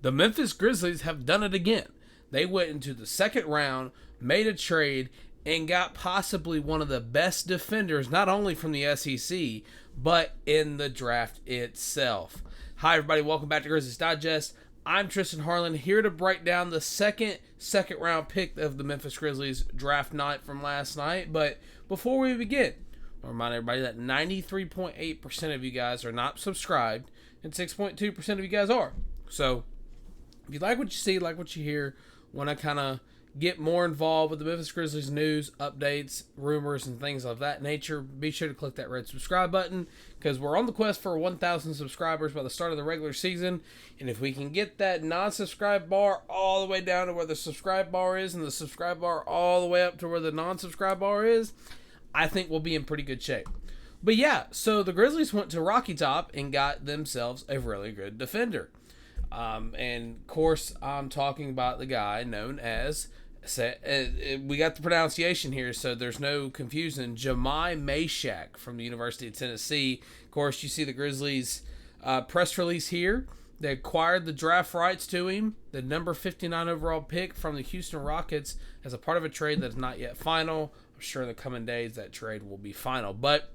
The Memphis Grizzlies have done it again. They went into the second round, made a trade, and got possibly one of the best defenders, not only from the SEC, but in the draft itself. Hi, everybody. Welcome back to Grizzlies Digest. I'm Tristan Harlan, here to break down the second round pick of the Memphis Grizzlies draft night from last night. But before we begin, I'll remind everybody that 93.8% of you guys are not subscribed, and 6.2% of you guys are. So, if you like what you see, like what you hear, want to kind of get more involved with the Memphis Grizzlies news, updates, rumors, and things of that nature, be sure to click that red subscribe button, because we're on the quest for 1,000 subscribers by the start of the regular season. And if we can get that non-subscribe bar all the way down to where the subscribe bar is, and the subscribe bar all the way up to where the non-subscribe bar is, I think we'll be in pretty good shape. But yeah, so the Grizzlies went to Rocky Top and got themselves a really good defender. And of course, I'm talking about the guy known as, we got the pronunciation here, so there's no confusion, Jahmai Mashack from the University of Tennessee. Of course, you see the Grizzlies press release here. They acquired the draft rights to him, the number 59 overall pick from the Houston Rockets, as a part of a trade that is not yet final. I'm sure in the coming days that trade will be final. But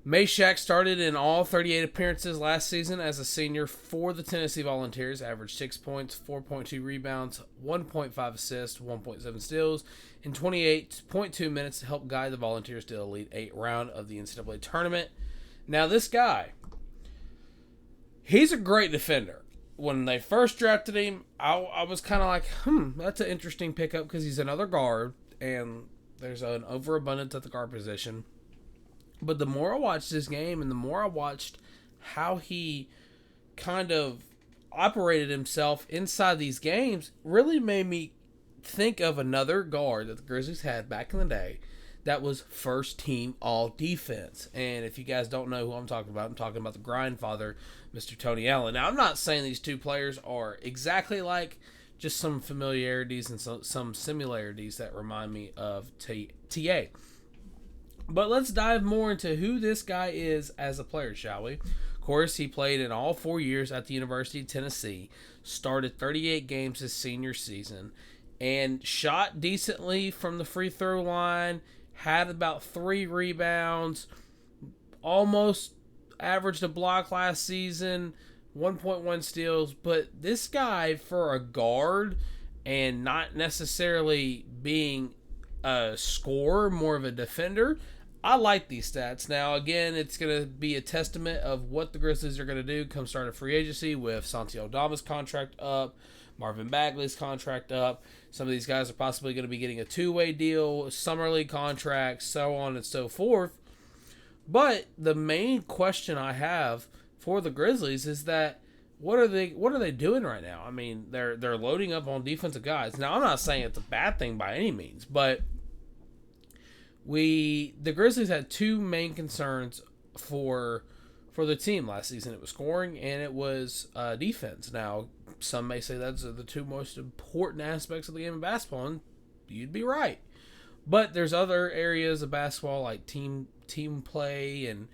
Mashack started in all 38 appearances last season as a senior for the Tennessee Volunteers, averaged 6 points, 4.2 rebounds, 1.5 assists, 1.7 steals, in 28.2 minutes to help guide the Volunteers to the Elite 8 round of the NCAA tournament. Now, this guy, he's a great defender. When they first drafted him, I was kind of like, that's an interesting pickup because he's another guard, and there's an overabundance at the guard position. But the more I watched this game and the more I watched how he kind of operated himself inside these games, really made me think of another guard that the Grizzlies had back in the day that was first team all defense. And if you guys don't know who I'm talking about the grindfather, Mr. Tony Allen. Now, I'm not saying these two players are exactly like, just some familiarities and some similarities that remind me of TA. But let's dive more into who this guy is as a player, shall we? Of course, he played in all 4 years at the University of Tennessee, started 38 games his senior season, and shot decently from the free throw line, had about 3 rebounds, almost averaged a block last season, 1.1 steals. But this guy, for a guard and not necessarily being a scorer, more of a defender, I like these stats. Now, again, it's going to be a testament of what the Grizzlies are going to do come start of free agency with Santi Aldama's contract up, Marvin Bagley's contract up. Some of these guys are possibly going to be getting a two-way deal, summer league contracts, so on and so forth. But the main question I have for the Grizzlies is that what are they doing right now? I mean, they're loading up on defensive guys. Now, I'm not saying it's a bad thing by any means, but the Grizzlies had two main concerns for the team last season. It was scoring and it was defense. Now, some may say that's the two most important aspects of the game of basketball, and you'd be right. But there's other areas of basketball like team play and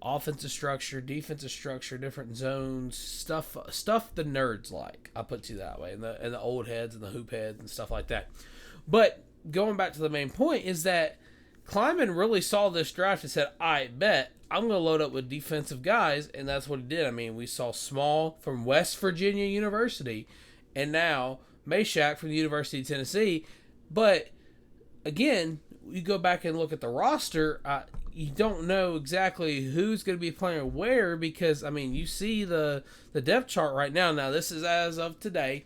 offensive structure, defensive structure, different zones, stuff the nerds like. I'll put it to you that way, and the old heads and the hoop heads and stuff like that. But going back to the main point is that Kleiman really saw this draft and said, I bet I'm going to load up with defensive guys, and that's what he did. I mean, we saw Small from West Virginia University, and now Mashack from the University of Tennessee. But, again, you go back and look at the roster, you don't know exactly who's going to be playing where because, I mean, you see the depth chart right now. Now, this is as of today.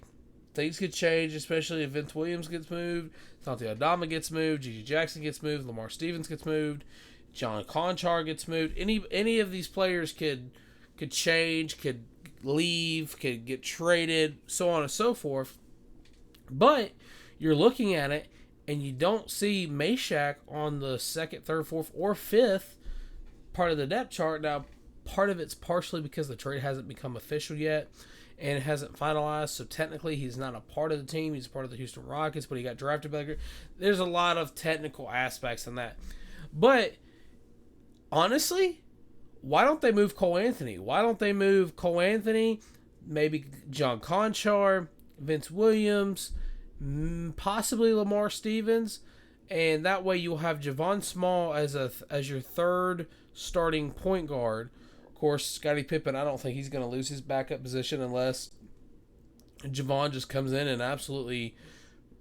Things could change, especially if Vince Williams gets moved, Santi Aldama gets moved, Gigi Jackson gets moved, Lamar Stevens gets moved, John Conchar gets moved. Any of these players could change, could leave, could get traded, so on and so forth. But you're looking at it, and you don't see Mashack on the second, third, fourth, or fifth part of the depth chart. Now, part of it's partially because the trade hasn't become official yet and it hasn't finalized, so technically he's not a part of the team. He's a part of the Houston Rockets, but he got drafted by the... There's a lot of technical aspects in that. But, honestly, why don't they move Cole Anthony? Why don't they move Cole Anthony, maybe John Conchar, Vince Williams, possibly Lamar Stevens, and that way you'll have Javon Small as your third starting point guard. Of course, Scottie Pippen, I don't think he's going to lose his backup position unless Javon just comes in and absolutely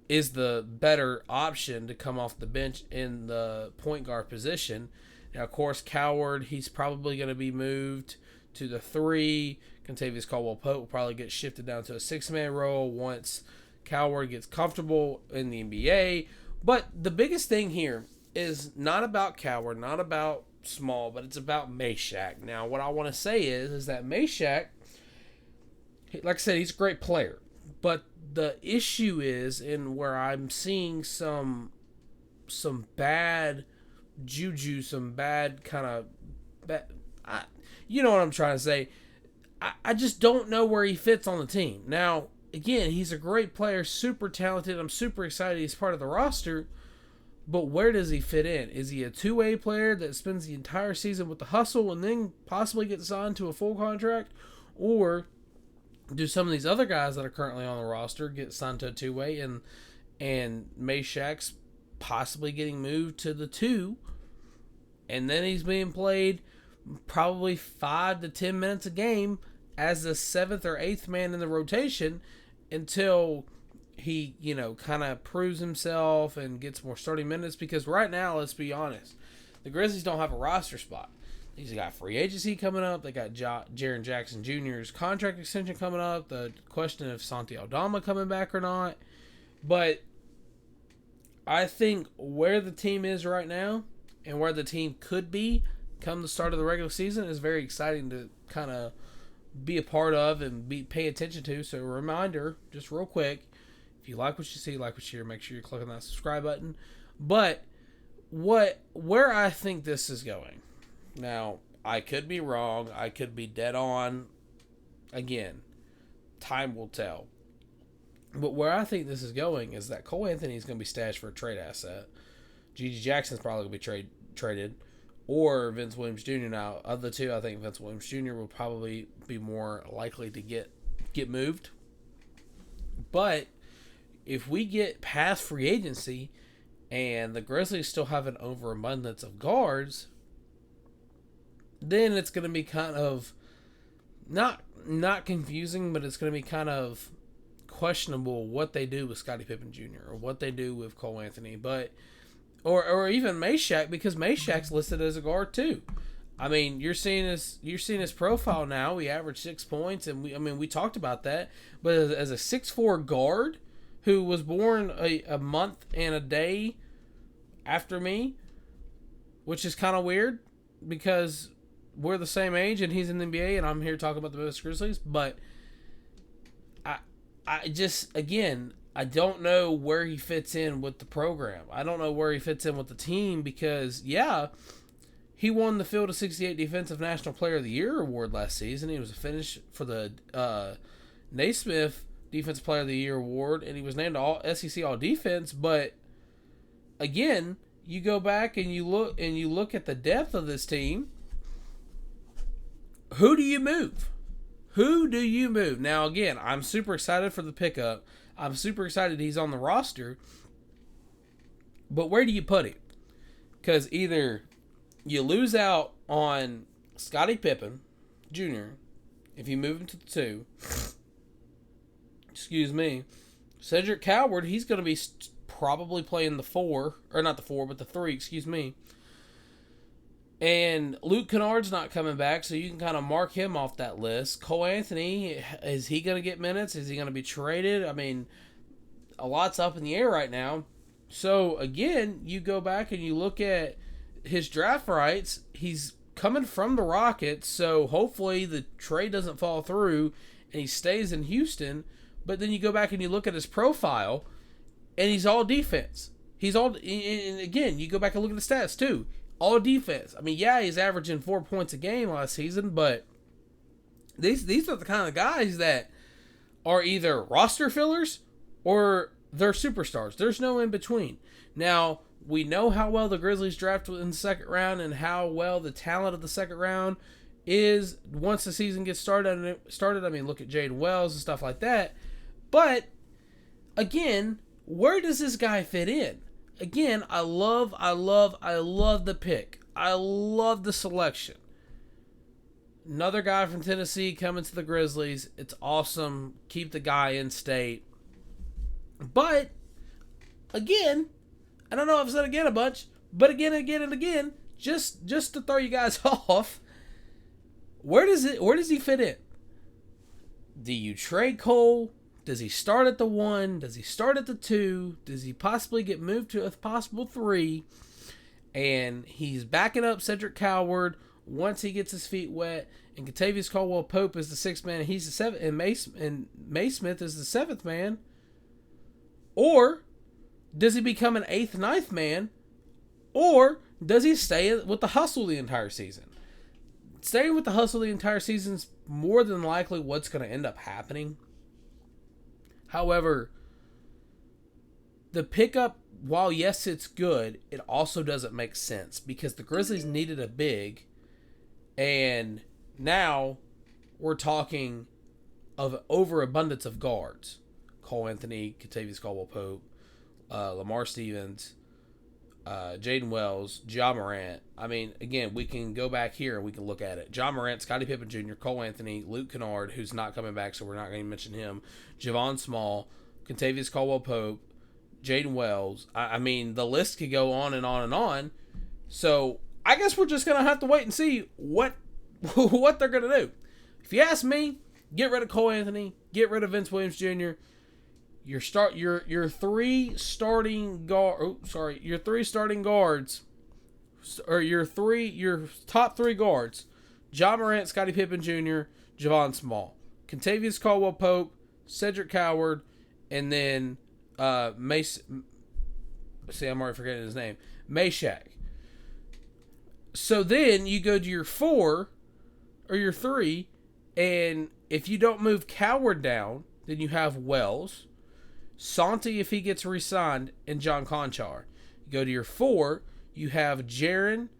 is the better option to come off the bench in the point guard position. Now, of course, Coward, he's probably going to be moved to the 3. Contavious Caldwell-Pope will probably get shifted down to a 6-man role once Coward gets comfortable in the NBA. But the biggest thing here is not about Coward, not about Small, but it's about Mashack. Now, what I want to say is that Mashack, like I said, he's a great player. But the issue is in where I'm seeing some bad juju, some bad kind of... you know what I'm trying to say. I just don't know where he fits on the team. Now, again, he's a great player, super talented. I'm super excited he's part of the roster. But where does he fit in? Is he a two-way player that spends the entire season with the hustle and then possibly gets signed to a full contract? Or do some of these other guys that are currently on the roster get signed to a two-way and Mashack's possibly getting moved to the 2, and then he's being played probably 5 to 10 minutes a game as the 7th or 8th man in the rotation until he, kind of proves himself and gets more starting minutes. Because right now, let's be honest, the Grizzlies don't have a roster spot. He's got free agency coming up. They got Jaren Jackson Jr.'s contract extension coming up. The question of Santi Aldama coming back or not. But I think where the team is right now and where the team could be come the start of the regular season is very exciting to kind of be a part of and pay attention to. So a reminder, just real quick, if you like what you see, like what you hear, make sure you click on that subscribe button. But where I think this is going, now I could be wrong, I could be dead on. Again, time will tell. But where I think this is going is that Cole Anthony is going to be stashed for a trade asset. G.G. Jackson's probably going to be traded. Or Vince Williams Jr. Now, of the two, I think Vince Williams Jr. will probably be more likely to get moved. But if we get past free agency and the Grizzlies still have an overabundance of guards, then it's going to be kind of not confusing, but it's going to be kind of questionable what they do with Scottie Pippen Jr. or what they do with Cole Anthony, but or even Mashack, because Mashack's listed as a guard too. I mean, you're seeing his profile now. We averaged 6 points, and we talked about that. But as a 6'4" guard who was born a month and a day after me, which is kind of weird because we're the same age and he's in the NBA and I'm here talking about the Memphis Grizzlies. But I just, again, I don't know where he fits in with the program. I don't know where he fits in with the team because, yeah, he won the Field of 68 Defensive National Player of the Year award last season. He was a finish for the Naismith Defensive Player of the Year award, and he was named All SEC All Defense. But again, you go back and you look at the depth of this team. Who do you move? Who do you move? Now, again, I'm super excited for the pickup. I'm super excited he's on the roster. But where do you put him? Because either you lose out on Scottie Pippen Jr. if you move him to the 2. Excuse me. Cedric Coward, he's going to be probably playing the 4. Or not the 4, but the 3, excuse me. And Luke Kennard's not coming back, so you can kind of mark him off that list. Cole Anthony, is he going to get minutes? Is he going to be traded? I mean, a lot's up in the air right now. So, again, you go back and you look at his draft rights. He's coming from the Rockets, so hopefully the trade doesn't fall through and he stays in Houston. But then you go back and you look at his profile, and he's all defense. And again, you go back and look at the stats, too. All defense. I mean, yeah, he's averaging 4 points a game last season, but these are the kind of guys that are either roster fillers or they're superstars. There's no in between. Now, we know how well the Grizzlies drafted in the second round and how well the talent of the second round is once the season gets started. I mean, look at Jaden Wells and stuff like that. But again, where does this guy fit in? Again, I love the pick. I love the selection. Another guy from Tennessee coming to the Grizzlies. It's awesome. Keep the guy in state. But again, I don't know if I've said again a bunch, but again, just to throw you guys off, where does he fit in? Do you trade Cole? Does he start at the 1? Does he start at the 2? Does he possibly get moved to a possible 3? And he's backing up Cedric Coward once he gets his feet wet, and Kentavious Caldwell-Pope is the 6th man, and he's the 7th, and Maysmith is the 7th man. Or does he become an 8th, 9th man? Or does he stay with the hustle the entire season? Staying with the hustle the entire season is more than likely what's going to end up happening. However, the pickup, while yes, it's good, it also doesn't make sense because the Grizzlies needed a big, and now we're talking of overabundance of guards. Cole Anthony, Kentavious Caldwell-Pope, Lamar Stevens, Jaden Wells, Jahmai. I mean, again, we can go back here and we can look at it. Jahmai, Scottie Pippen Jr., Cole Anthony, Luke Kennard, who's not coming back, so we're not going to mention him, Javon Small, Kentavious Caldwell-Pope, Jaden Wells. I mean, the list could go on and on and on. So I guess we're just going to have to wait and see what they're going to do. If you ask me, get rid of Cole Anthony, get rid of Vince Williams Jr., your three starting guards, your top 3 guards, John Morant, Scottie Pippen Jr., Javon Small, Kentavious Caldwell-Pope, Cedric Coward, and then Mason. See, I'm already forgetting his name. Mashack. So then you go to your 4 or your 3, and if you don't move Coward down, then you have Wells, Santi if he gets re-signed, and John Conchar. You go to your 4, you have Jaren,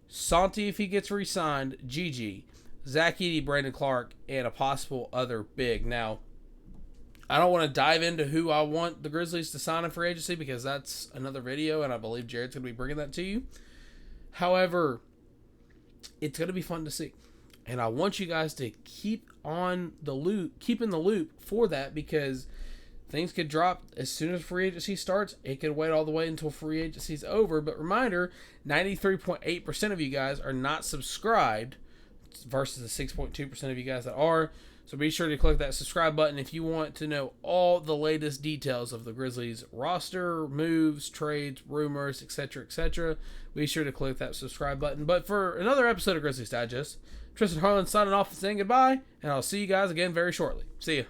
Santi if he gets re-signed, Gigi, Zach Edey, Brandon Clark, and a possible other big. Now, I don't want to dive into who I want the Grizzlies to sign in free agency because that's another video, and I believe Jared's going to be bringing that to you. However, it's going to be fun to see. And I want you guys to keep in the loop for that because things could drop as soon as free agency starts. It could wait all the way until free agency's over. But reminder, 93.8% of you guys are not subscribed versus the 6.2% of you guys that are. So be sure to click that subscribe button if you want to know all the latest details of the Grizzlies roster, moves, trades, rumors, etc., etc. Be sure to click that subscribe button. But for another episode of Grizzlies Digest, Tristan Harlan signing off and saying goodbye, and I'll see you guys again very shortly. See ya.